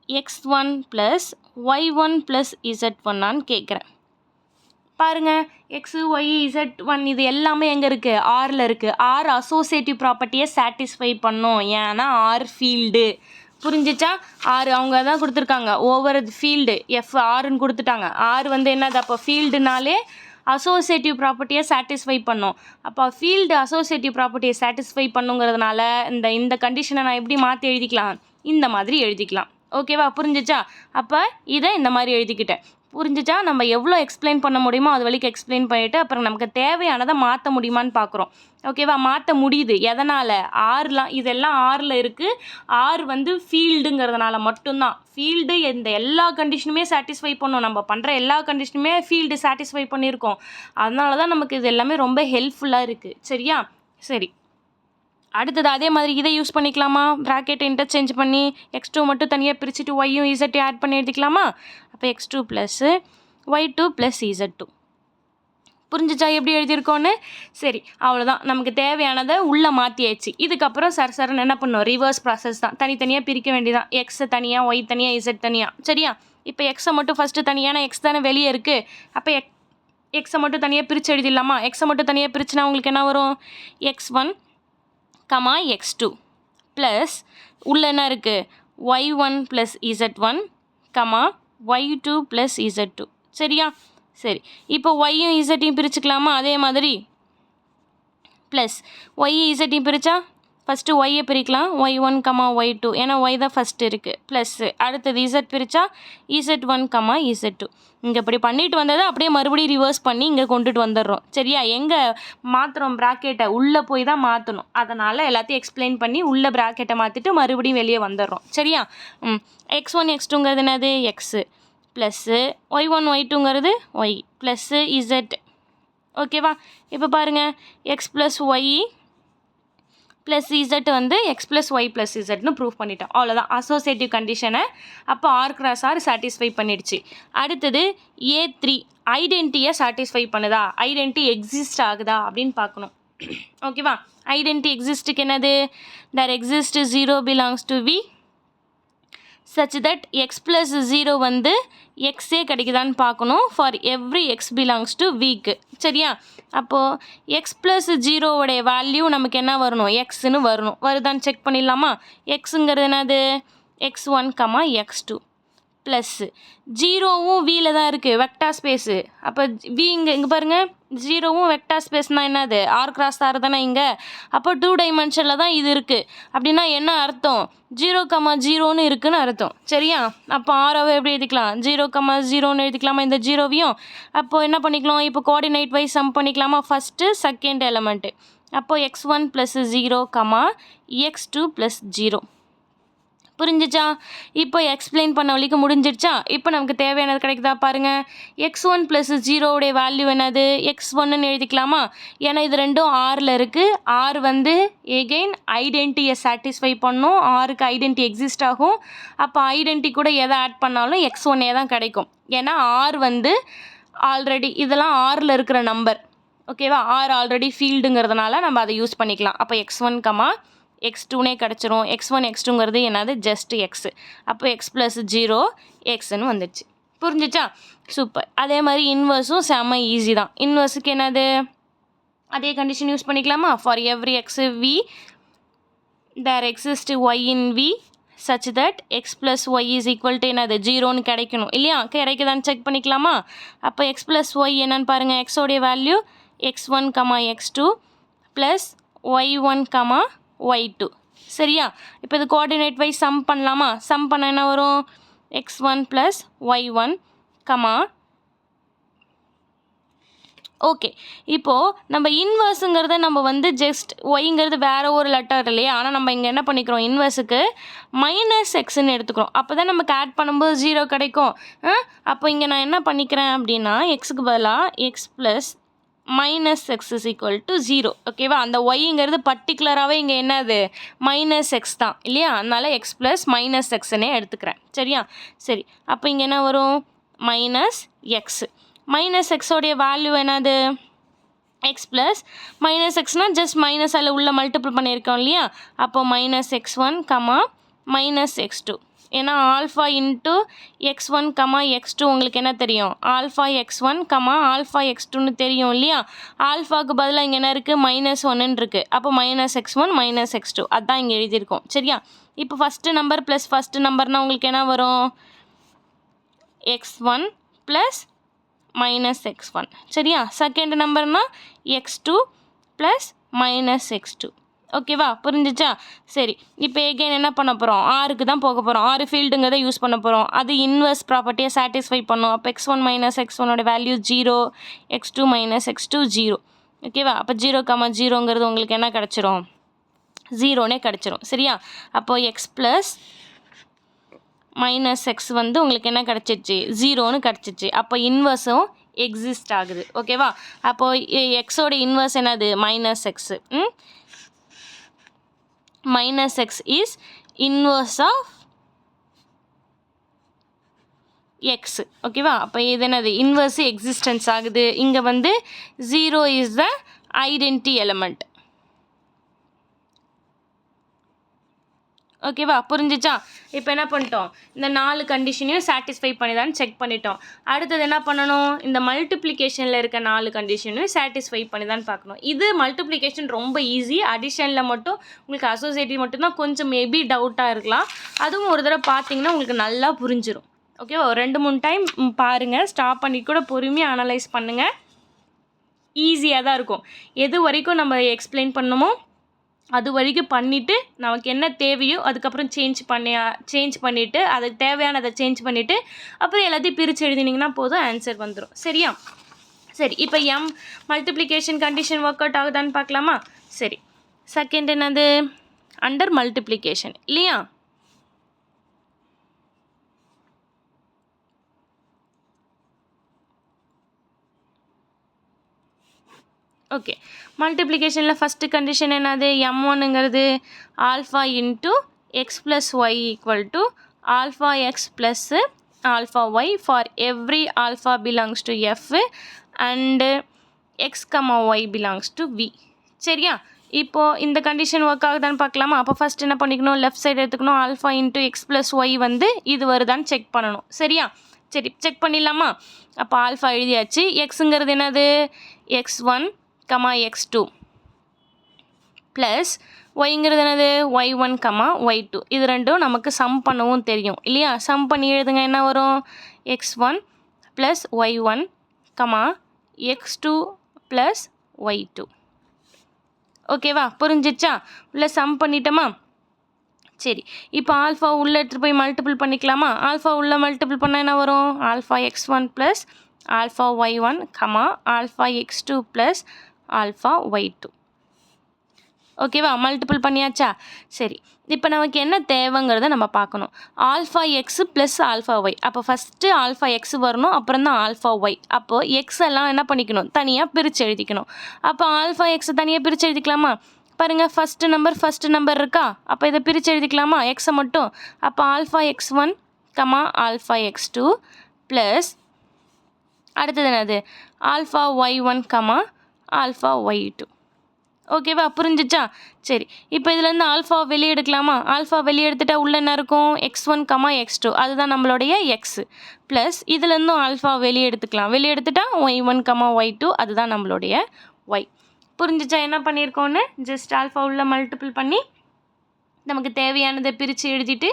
Speaker 1: x1 plus y1 plus z1 கேட்குறேன். பாருங்கள், எக்ஸு ஒய் z1 இது எல்லாமே எங்கே இருக்குது, ஆரில் இருக்குது. ஆர் அசோசியேட்டிவ் ப்ராப்பர்ட்டியை சாட்டிஸ்ஃபை பண்ணும், ஏன்னா ஆர் ஃபீல்டு. புரிஞ்சிச்சா. ஆறு அவங்க தான் கொடுத்துருக்காங்க, ஓவர் ஃபீல்டு எஃப் ஆறுன்னு கொடுத்துட்டாங்க. ஆர் என்னது, அப்போ ஃபீல்டுனாலே அசோசியேட்டிவ் ப்ராப்பர்ட்டியை சாட்டிஸ்ஃபை பண்ணும். அப்போ ஃபீல்டு அசோசியேட்டிவ் ப்ராப்பர்ட்டியை சாட்டிஸ்ஃபை பண்ணுங்கிறதுனால இந்த கண்டிஷனை நான் எப்படி மாற்றி எழுதிக்கலாம், இந்த மாதிரி எழுதிக்கலாம். ஓகேவா, புரிஞ்சிச்சா. அப்போ இதை இந்த மாதிரி எழுதிக்கிட்டேன். புரிஞ்சிச்சா. நம்ம எவ்வளோ எக்ஸ்பிளைன் பண்ண முடியுமோ அது வரைக்கும் எக்ஸ்பிளைன் பண்ணிவிட்டு அப்புறம் நமக்கு தேவையானதை மாற்ற முடியுமான்னு பார்க்குறோம். ஓகேவா, மாற்ற முடியுது. எதனால், ஆர்லாம் இதெல்லாம் ஆரில் இருக்குது. ஆர் ஃபீல்டுங்கிறதுனால மட்டும்தான். ஃபீல்டு இந்த எல்லா கண்டிஷனுமே சாட்டிஸ்ஃபை பண்ணும், நம்ம பண்ணுற எல்லா கண்டிஷனுமே ஃபீல்டு சாட்டிஸ்ஃபை பண்ணியிருக்கோம். அதனால தான் நமக்கு இது எல்லாமே ரொம்ப ஹெல்ப்ஃபுல்லாக இருக்குது சரியா. சரி, அடுத்தது அதே மாதிரி இதை யூஸ் பண்ணிக்கலாமா, ப்ராக்கெட்டை இன்டர்சேஞ்ச் பண்ணி x2 மட்டும் தனியாக பிரிச்சுட்டு ஒய்யும் இசட்டையும் ஆட் பண்ணி எடுத்துக்கலாமா. அப்போ x2 plus y2 plus z2. புரிஞ்சிச்சா எப்படி எழுதியிருக்கோன்னு. சரி, அவ்வளோதான், நமக்கு தேவையானதை உள்ளே மாற்றியாச்சு. இதுக்கப்புறம் சரன்னு என்ன பண்ணணும், ரிவர்ஸ் ப்ராசஸ் தான், தனித்தனியாக பிரிக்க வேண்டியதான். எக்ஸை தனியாக ஒய் தனியாக இசட் தனியாக சரியா. இப்போ எக்ஸை மட்டும் ஃபஸ்ட்டு தனியான எக்ஸ் தானே வெளியே இருக்குது. அப்போ எக்ஸை மட்டும் தனியாக பிரித்து எழுதிடலாமா. எக்ஸை மட்டும் தனியாக பிரிச்சுனா உங்களுக்கு என்ன வரும், x1 கமா x2 ப்ளஸ் உள்ள என்ன இருக்குது y1 plus z1 comma y2 plus z2 சரியா. சரி, இப்போ ஒய்யும் இசட்டையும் பிரிச்சுக்கலாமா. அதே மாதிரி ப்ளஸ் ஒய் இசட்டையும் பிரித்தா ஃபஸ்ட்டு ஒய்யை பிரிக்கலாம், y1 கமா y2, ஏன்னா ஒய் தான் ஃபஸ்ட்டு இருக்குது. ப்ளஸ்ஸு அடுத்தது இசட் பிரித்தா z1 கமா z2. இங்கே இப்படி பண்ணிட்டு வந்ததை அப்படியே மறுபடியும் ரிவர்ஸ் பண்ணி இங்கே கொண்டுட்டு வந்துடுறோம் சரியா. எங்கே மாற்றுறோம், ப்ராக்கெட்டை உள்ளே போய் தான் மாற்றணும். அதனால் எல்லாத்தையும் எக்ஸ்பிளைன் பண்ணி உள்ளே ப்ராக்கெட்டை மாற்றிட்டு மறுபடியும் வெளியே வந்துடுறோம் சரியா. x1 x2ங்கிறது என்னது, எக்ஸு ப்ளஸ்ஸு y1 y2ங்கிறது ஒய் ப்ளஸ்ஸு இசட். ஓகேவா, இப்போ பாருங்கள், x plus y plus z x plus y plus இசட்னு ப்ரூவ் பண்ணிட்டோம். அவ்வளோதான் அசோசியேட்டிவ் கண்டிஷனை. அப்போ ஆர் கிராஸ் ஆர் சாட்டிஸ்ஃபை பண்ணிடுச்சு. அடுத்தது A3 ஐடென்டிட்டியை சாட்டிஸ்ஃபை பண்ணுதா, ஐடென்டிட்டி எக்ஸிஸ்ட் ஆகுதா அப்படின்னு பார்க்கணும். ஓகேவா, ஐடென்டிட்டி எக்ஸிஸ்ட்டுக்கு என்னது, there exist 0 belongs to V such that x plus 0 எக்ஸே கிடைக்குதான்னு பார்க்கணும் for every x belongs to வீக்கு சரியா. அப்போது எக்ஸ் ப்ளஸ் 0வோடைய வேல்யூ நமக்கு என்ன வரணும், எக்ஸ்ன்னு வரணும். வருதான்னு செக் பண்ணிடலாமா. எக்ஸுங்கிறது என்னது, x1 கமா x2 ப்ளஸ்ஸு ஜீரோவும் வியில் தான் இருக்குது வெக்டார் ஸ்பேஸு. அப்போ வி இங்கே பாருங்கள், ஜீரோவும் வெக்டார் ஸ்பேஸ்னால் என்னது, ஆர் கிராஸ் ஆர் தானே இங்கே. அப்போ 2 டைமென்ஷனில் தான் இது இருக்குது. அப்படின்னா என்ன அர்த்தம், 0,0ன்னு இருக்குன்னு அர்த்தம். சரியா, அப்போ ஆரோவை எப்படி எழுதிக்கலாம், 0,0ன்னு எழுதிக்கலாமா இந்த ஜீரோவையும். அப்போது என்ன பண்ணிக்கலாம், இப்போ கோஆர்டினேட் வைஸ் சம் பண்ணிக்கலாமா, ஃபஸ்ட்டு செகண்ட் எலமெண்ட்டு. அப்போ x1 + 0, x2 + 0. புரிஞ்சிச்சா, இப்போ எக்ஸ்பிளைன் பண்ண வழிக்கு முடிஞ்சிடுச்சா. இப்போ நமக்கு தேவையானது கிடைக்குதா பாருங்கள். x1 + 0 வேல்யூ என்னது, x1ன்னு எழுதிக்கலாமா. ஏன்னா இது ரெண்டும் ஆரில் இருக்குது. ஆர் வந்து எகெயின் ஐடென்டிட்டியை சாட்டிஸ்ஃபை பண்ணும், ஆருக்கு ஐடென்டிட்டி எக்ஸிஸ்ட் ஆகும். அப்போ ஐடென்டிட்டி கூட எதை ஆட் பண்ணாலும் x1 தான் கிடைக்கும். ஏன்னா ஆர் வந்து ஆல்ரெடி இதெல்லாம் ஆரில் இருக்கிற நம்பர். ஓகேவா, ஆர் ஆல்ரெடி ஃபீல்டுங்கிறதுனால நம்ம அதை யூஸ் பண்ணிக்கலாம். அப்போ x1, x2னே கிடச்சிரும். x1 x2ங்கிறது என்னது, ஜஸ்ட் எக்ஸு. அப்போ x + 0 xன்னு வந்துடுச்சு. புரிஞ்சிச்சா, சூப்பர். அதே மாதிரி இன்வர்ஸும் செம்ம ஈஸி தான். இன்வர்ஸுக்கு என்னது, அதே கண்டிஷன் யூஸ் பண்ணிக்கலாமா. For every x v there exists y in v such that x + y = என்னது, 0ன்னு கிடைக்கணும் இல்லையா. கிடைக்குதான்னு செக் பண்ணிக்கலாமா. அப்போ x + y என்னன்னு பாருங்கள். x-உடைய value x1, x2 + y1, y2. சரியா, இப்போ இது கோஆர்டினேட் வைஸ் சம் பண்ணலாமா. சம் பண்ண என்ன வரும், x1 + y1, ஓகே. இப்போது நம்ம இன்வர்ஸுங்கிறத நம்ம வந்து ஜஸ்ட் ஒய்ங்கிறது வேறு ஒரு லெட்டர் இல்லையா. ஆனால் நம்ம இங்கே என்ன பண்ணிக்கிறோம், இன்வர்ஸுக்கு -xன்னு எடுத்துக்கிறோம். அப்போ தான் நமக்கு ஆட் பண்ணும்போது 0 கிடைக்கும். அப்போ இங்கே நான் என்ன பண்ணிக்கிறேன் அப்படின்னா, எக்ஸுக்கு பதிலாக x + -x = 0. ஓகேவா, அந்த ஒய்ங்கிறது பர்டிகுலராகவே இங்கே என்னது, -x தான் இல்லையா. அதனால் x + -xன்னே எடுத்துக்கிறேன். சரியா, சரி. அப்போ இங்கே என்ன வரும், -x. -x-உடைய வேல்யூ என்னது, x + -xனால் ஜஸ்ட் மைனஸ் அதில் உள்ள மல்டிபிள் பண்ணியிருக்கோம் இல்லையா. அப்போ -x1, -x2. ஏன்னா ஆல்ஃபா இன்ட்டு x1, x2 உங்களுக்கு என்ன தெரியும், ஆல்ஃபா x1, ஆல்ஃபா x2ன்னு தெரியும் இல்லையா. ஆல்ஃபாவுக்கு பதிலாக இங்கே என்ன இருக்குது, -1ன்னு இருக்குது. அப்போ -x1, -x2 அதுதான் இங்கே எழுதியிருக்கோம். சரியா, இப்போ ஃபஸ்ட்டு நம்பர் ப்ளஸ் ஃபஸ்ட்டு நம்பர்னால் உங்களுக்கு என்ன வரும், x1 + -x1. சரியா, செகண்ட் நம்பர்னால் x2 + -x2. ஓகேவா, புரிஞ்சிச்சா. சரி, இப்போ எகைன் என்ன பண்ண போகிறோம், ஆருக்கு தான் போக போகிறோம். ஆறு ஃபீல்டுங்கிறத யூஸ் பண்ண போகிறோம். அது இன்வர்ஸ் ப்ராப்பர்ட்டியை சாட்டிஸ்ஃபை பண்ணும். அப்போ x1 - x1 value 0, x2 - x2 0. ஓகேவா, அப்போ 0,0ங்கிறது உங்களுக்கு என்ன கிடச்சிரும், 0னே கிடச்சிரும். சரியா, அப்போது x + -x வந்து உங்களுக்கு என்ன கிடச்சிச்சு, 0ன்னு கிடச்சிச்சு. அப்போ இன்வர்ஸும் எக்ஸிஸ்ட் ஆகுது. ஓகேவா, அப்போது எக்ஸோட இன்வர்ஸ் என்னது, -x. -x is inverse of x. ஓகேவா, அப்போ இது என்னது, இன்வர்ஸ் எக்ஸிஸ்டன்ஸ் ஆகுது. இங்கே வந்து 0 இஸ் த ஐடென்டிட்டி எலிமெண்ட். ஓகேவா, புரிஞ்சிச்சா. இப்போ என்ன பண்ணிட்டோம், இந்த 4 கண்டிஷனையும் சாட்டிஸ்ஃபை பண்ணிதான்னு செக் பண்ணிட்டோம். அடுத்தது என்ன பண்ணணும், இந்த மல்டிப்ளிகேஷனில் இருக்க 4 கண்டிஷனையும் சாட்டிஸ்ஃபை பண்ணிதான்னு பார்க்கணும். இது மல்டிப்ளிகேஷன் ரொம்ப ஈஸி. அடிஷனில் மட்டும் உங்களுக்கு அசோசியேட்டிவ் மட்டும்தான் கொஞ்சம் மேபி டவுட்டாக இருக்கலாம். அதுவும் ஒரு தடவை பார்த்தீங்கன்னா உங்களுக்கு நல்லா புரிஞ்சிடும். ஓகேவா, 2-3 டைம் பாருங்கள், ஸ்டாப் பண்ணி கூட பொறுமையாக அனலைஸ் பண்ணுங்கள். ஈஸியாக தான் இருக்கும். எது வரைக்கும் நம்ம எக்ஸ்பிளைன் பண்ணணுமோ அது வரைக்கும் பண்ணிவிட்டு நமக்கு என்ன தேவையோ அதுக்கப்புறம் சேஞ்ச் பண்ணிவிட்டு அதுக்கு தேவையானதை சேஞ்ச் பண்ணிவிட்டு அப்புறம் எல்லாத்தையும் பிரித்து எழுதினீங்கன்னா போதும், ஆன்சர் வந்துடும். சரியா, சரி. இப்போ மல்டிப்ளிகேஷன் கண்டிஷன் ஒர்க் அவுட் ஆகுதான்னு பார்க்கலாமா. சரி, செகண்ட் என்னது, அண்டர் மல்டிப்ளிகேஷன் இல்லையா. ஓகே, மல்டிப்ளிகேஷனில் ஃபஸ்ட்டு கண்டிஷன் என்னது, m1ங்கிறது alpha into x + y = alpha x + alpha y for every alpha belongs to f and x, y belongs to v. சரியா, இப்போது இந்த கண்டிஷன் ஒர்க் ஆகுதான்னு பார்க்கலாமா. அப்போ ஃபஸ்ட் என்ன பண்ணிக்கணும், லெஃப்ட் சைடு எடுத்துக்கணும். ஆல்ஃபா இன்ட்டு x + y வந்து இது வருதான்னு செக் பண்ணணும். சரியா, சரி, செக் பண்ணிடலாமா. அப்போ ஆல்ஃபா எழுதியாச்சு. எக்ஸுங்கிறது என்னது, x1, x2 + ஒய்ங்கிறது என்னது y1, y2 இது ரெண்டும் நமக்கு சம் பண்ணவும் தெரியும் இல்லையா? சம் பண்ணி எழுதுங்க. என்ன வரும்? x1 + y1, x2 + y2. ஓகேவா? புரிஞ்சிச்சா? உள்ள சம் பண்ணிட்டோமா? சரி, இப்போ ஆல்ஃபா உள்ளே எடுத்துகிட்டு போய் மல்டிபிள் பண்ணிக்கலாமா? ஆல்ஃபா உள்ளே மல்டிபிள் பண்ணால் என்ன வரும்? Alpha x1 + alpha y1, alpha x2 + alpha y2. ஓகேவா? மல்டிபிள் பண்ணியாச்சா? சரி, இப்போ நமக்கு என்ன தேவைங்கிறத நம்ம பார்க்கணும். Alpha x plus alpha y. அப்போ ஃபஸ்ட்டு ஆல்ஃபா எக்ஸ் வரணும், அப்புறம் தான் ஆல்ஃபா ஒய். அப்போது எக்ஸ் எல்லாம் என்ன பண்ணிக்கணும்? தனியாக பிரித்து எழுதிக்கணும். அப்போ ஆல்ஃபா எக்ஸ் தனியாக பிரித்து எழுதிக்கலாமா? பாருங்கள், ஃபஸ்ட்டு நம்பர் இருக்கா? அப்போ இதை பிரித்து எழுதிக்கலாமா? எக்ஸை மட்டும். அப்போ alpha x1, alpha x2 plus அடுத்தது என்னது? Alpha y1, alpha y2. ஓகேவா? புரிஞ்சிச்சா? சரி, இப்போ இதுலேருந்து ஆல்ஃபா வெளியே எடுக்கலாமா? ஆல்ஃபா வெளியே எடுத்துட்டா உள்ள என்ன இருக்கும்? x1, x2 அதுதான் நம்மளுடைய எக்ஸ். ப்ளஸ் இதுலேருந்தும் ஆல்ஃபா வெளியே எடுத்துக்கலாம். வெளியே எடுத்துட்டா y1, y2 அதுதான் நம்மளுடைய ஒய். புரிஞ்சிச்சா என்ன பண்ணியிருக்கோன்னு? ஜஸ்ட் ஆல்ஃபா உள்ள மல்டிபிள் பண்ணி நமக்கு தேவையானதை பிரித்து எழுதிட்டு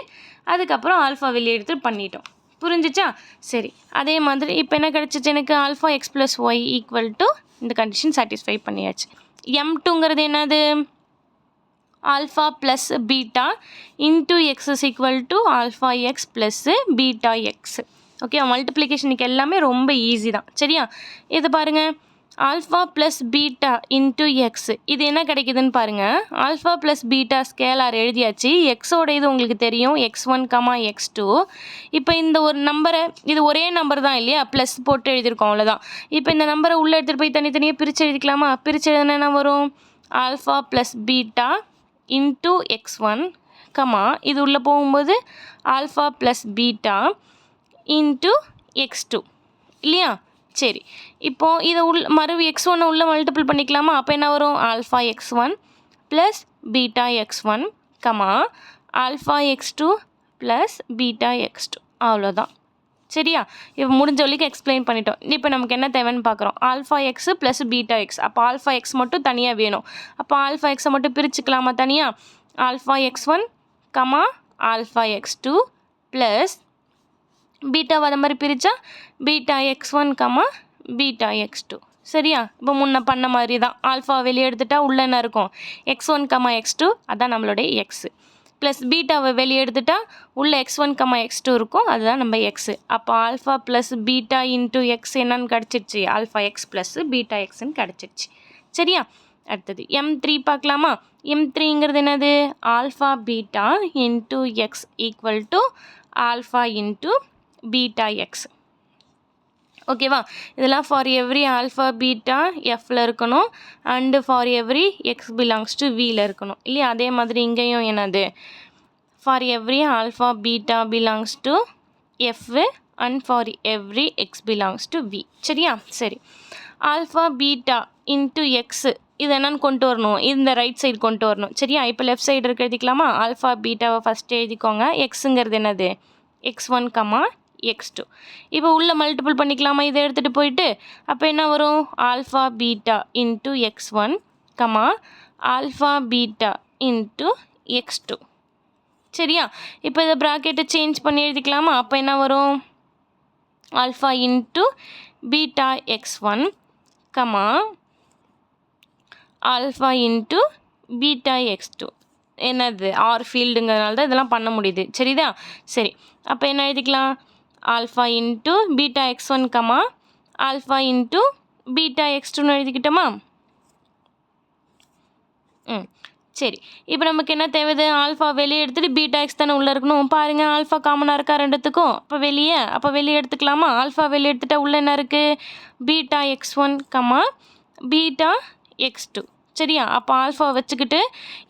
Speaker 1: அதுக்கப்புறம் ஆல்ஃபா வெளியே எடுத்து பண்ணிட்டோம். புரிஞ்சிச்சா? சரி, அதே மாதிரி இப்போ என்ன கிடச்சிச்சு எனக்கு? Alpha x plus y equal to இந்த கண்டிஷன் சாட்டிஸ்ஃபை பண்ணியாச்சு. m2ங்கிறது என்னது? Alpha plus beta into x is equal to alpha x plus beta x. Okay, மல்டிப்ளிகேஷனுக்கு எல்லாமே ரொம்ப ஈஸி தான். சரியா? இது பாருங்கள், alpha plus beta into x. இது என்ன கிடைக்குதுன்னு பாருங்கள். ஆல்ஃபா ப்ளஸ் பீட்டா ஸ்கேலார் எழுதியாச்சு. எக்ஸோட இது உங்களுக்கு தெரியும், x1, x2. இப்போ இந்த ஒரு நம்பரை, இது ஒரே நம்பர் தான் இல்லையா? ப்ளஸ் போட்டு எழுதியிருக்கோம், அவ்வளோதான். இப்போ இந்த நம்பரை உள்ளே எடுத்துகிட்டு போய் தனித்தனியாக பிரித்து எழுதிக்கலாமா? பிரித்து எழுதுனா என்ன வரும்? Alpha plus beta into x1, இது உள்ளே போகும்போது alpha plus beta into x2 இல்லையா? சரி, இப்போது இதை மறுபடி x1 உள்ள மல்டிபிள் பண்ணிக்கலாமா? அப்போ என்ன வரும்? Alpha x1 plus beta x1, alpha x2 plus beta x2. அவ்வளோதான். சரியா? இப்போ முடிஞ்ச வரைக்கும் எக்ஸ்பிளைன் பண்ணிட்டோம். இப்போ நமக்கு என்ன தேவைன்னு பார்க்குறோம். Alpha x plus beta X. அப்போ ஆல்ஃபா எக்ஸ் மட்டும் தனியாக வேணும். அப்போ ஆல்ஃபா எக்ஸை மட்டும் பிரிச்சுக்கலாமா தனியாக? Alpha x1, alpha x2 plus பீட்டாவை அதை மாதிரி பிரித்தா பீட்டா x1, பீட்டா x2. சரியா? இப்போ முன்ன பண்ண மாதிரி தான். ஆல்ஃபா வெளியே எடுத்துட்டா உள்ள என்ன இருக்கும்? x1, x2 அதான் நம்மளுடைய எக்ஸு. ப்ளஸ் பீட்டாவை வெளியே எடுத்துட்டா உள்ள x1, x2 இருக்கும், அதுதான் நம்ம எக்ஸு. அப்போ alpha plus beta into X என்னன்னு கிடச்சிருச்சு? ஆல்ஃபா எக்ஸ் ப்ளஸ் பீட்டா எக்ஸ்ன்னு கிடச்சிருச்சு. சரியா? அடுத்தது m3 பார்க்கலாமா? m3ங்கிறது என்னது? Alpha beta into x equal to alpha into beta x. ஓகேவா? இதெல்லாம் ஃபார் எவ்ரி ஆல்ஃபா பீட்டா எஃப்பில் இருக்கணும், and for every x belongs to வியில் இருக்கணும் இல்லையா? அதே மாதிரி இங்கேயும் என்னது? For every alpha beta belongs to f and for every x belongs to v. சரியா? சரி, ஆல்ஃபா பீட்டா இன்டூ எக்ஸு இது என்னன்னு கொண்டு வரணும்? இந்த ரைட் சைடு கொண்டு வரணும். சரியா? இப்போ லெஃப்ட் சைடு இருக்க எழுதிக்கலாமா? ஆல்ஃபா பீட்டாவை ஃபஸ்ட்டு எழுதிக்கோங்க. எக்ஸுங்கிறது என்னது? x1, x2. இப்போ உள்ள மல்டிபிள் பண்ணிக்கலாமா? இதை எடுத்துகிட்டு போயிட்டு அப்போ என்ன வரும்? Alpha beta into x1, alpha beta into x2. சரியா? இப்போ இதை ப்ராக்கெட்டை சேஞ்ச் பண்ணி எழுதிக்கலாமா? அப்போ என்ன வரும்? Alpha into beta x1, alpha into beta x2. என்னது? ஆர் ஃபீல்டுங்கிறதுனால தான் இதெல்லாம் பண்ண முடியுது. சரிதா? சரி, அப்போ என்ன எழுதிக்கலாம்? Alpha into beta x1, alpha into beta x2ன்னு எழுதிக்கிட்டோமா? சரி, இப்போ நமக்கு என்ன தேவைது? ஆல்ஃபா வெளியே எடுத்துகிட்டு பீட்டா எக்ஸ் தானே உள்ளே இருக்கணும். பாருங்கள், ஆல்ஃபா காமனாக இருக்கா ரெண்டுத்துக்கும்? அப்போ வெளியே எடுத்துக்கலாமா? ஆல்ஃபா வெளியே எடுத்துட்டா உள்ளே என்ன இருக்குது? Beta x1, beta x2. சரியா? அப்போ ஆல்ஃபா வச்சுக்கிட்டு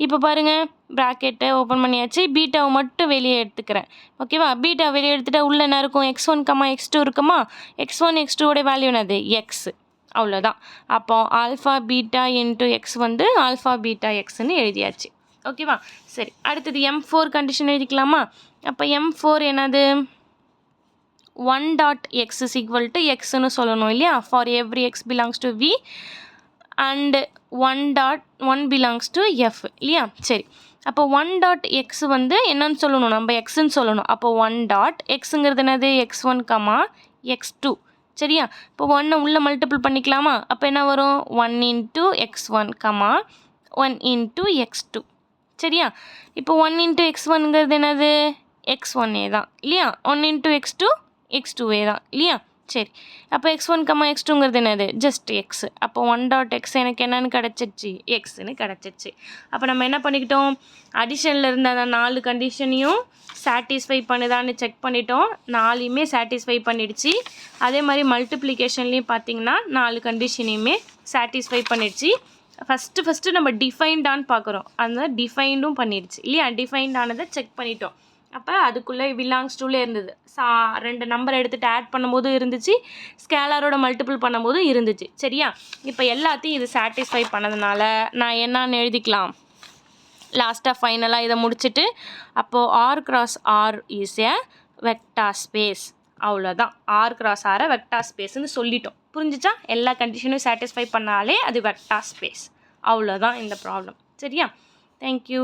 Speaker 1: இப்போ பாருங்கள், ப்ராக்கெட்டை ஓப்பன் பண்ணியாச்சு. பீட்டாவை மட்டும் வெளியே எடுத்துக்கிறேன். ஓகேவா? பீட்டா வெளியே எடுத்துகிட்டா உள்ள என்ன இருக்கும்? x1, x2 இருக்குமா? x1, x2வோட வேல்யூ என்னது? எக்ஸ். அவ்வளோதான். அப்போ ஆல்ஃபா பீட்டா இன்டூ எக்ஸ் வந்து ஆல்ஃபா பீட்டா எக்ஸ்ன்னு எழுதியாச்சு. ஓகேவா? சரி, அடுத்தது m4 கண்டிஷன் எழுதிக்கலாமா? அப்போ m4 என்னது? 1.x is equal to xன்னு சொல்லணும் இல்லையா? For every x belongs to V and 1 belongs to F இல்லையா? சரி, அப்போ 1 டாட் எக்ஸ் வந்து என்னன்னு சொல்லணும், நம்ம எக்ஸ்ன்னு சொல்லணும். அப்போ 1 டாட் எக்ஸுங்கிறது என்னது, x1 கமா x2. சரியா? இப்போ 1 உள்ளே மல்டிபிள் பண்ணிக்கலாமா? அப்போ என்ன வரும், 1 into x1 comma 1 into x2. சரியா? இப்போ 1 இன்ட்டு x1ங்கிறது என்னது, x1 தான் இல்லையா? 1 இன்ட்டு x2 x2 தான் இல்லையா? சரி, அப்போ x1 கமா x2ங்கிறது என்னது, ஜஸ்ட் எக்ஸ். அப்போ 1 டாட் எக்ஸ் எனக்கு என்னன்னு கிடச்சிருச்சு, எக்ஸ்ன்னு கிடச்சிருச்சு. அப்போ நம்ம என்ன பண்ணிக்கிட்டோம், அடிஷனில் இருந்த அந்த 4 கண்டிஷனையும் சாட்டிஸ்ஃபை பண்ணுதான்னு செக் பண்ணிட்டோம். 4யுமே சாட்டிஸ்ஃபை பண்ணிடுச்சு. அதே மாதிரி மல்டிப்ளிகேஷன்லேயும் பார்த்தீங்கன்னா 4 கண்டிஷனையுமே சாட்டிஸ்ஃபை பண்ணிடுச்சு. ஃபஸ்ட்டு நம்ம டிஃபைன்டான்னு பார்க்குறோம், அந்த டிஃபைண்டும் பண்ணிடுச்சு இல்லையா? டிஃபைன்டானதை செக் பண்ணிட்டோம். அப்போ அதுக்குள்ளே பிலாங்ஸ் டூலே இருந்தது. 2 நம்பர் எடுத்துகிட்டு ஆட் பண்ணும்போது இருந்துச்சு, ஸ்கேலாரோட மல்டிபிள் பண்ணும்போது இருந்துச்சு. சரியா? இப்போ எல்லாத்தையும் இது சாட்டிஸ்ஃபை பண்ணதுனால நான் என்னன்னு எழுதிக்கலாம், லாஸ்ட்டாக ஃபைனலாக இதை முடிச்சுட்டு அப்போது R cross R is a vector space. அவ்வளோதான், ஆர் கிராஸ் ஆரை வெக்டார் ஸ்பேஸ்ன்னு சொல்லிட்டோம். புரிஞ்சிச்சா? எல்லா கண்டிஷனும் சாட்டிஸ்ஃபை பண்ணாலே அது வெக்டார் ஸ்பேஸ். அவ்வளோதான் இந்த ப்ராப்ளம். சரியா? தேங்க்யூ.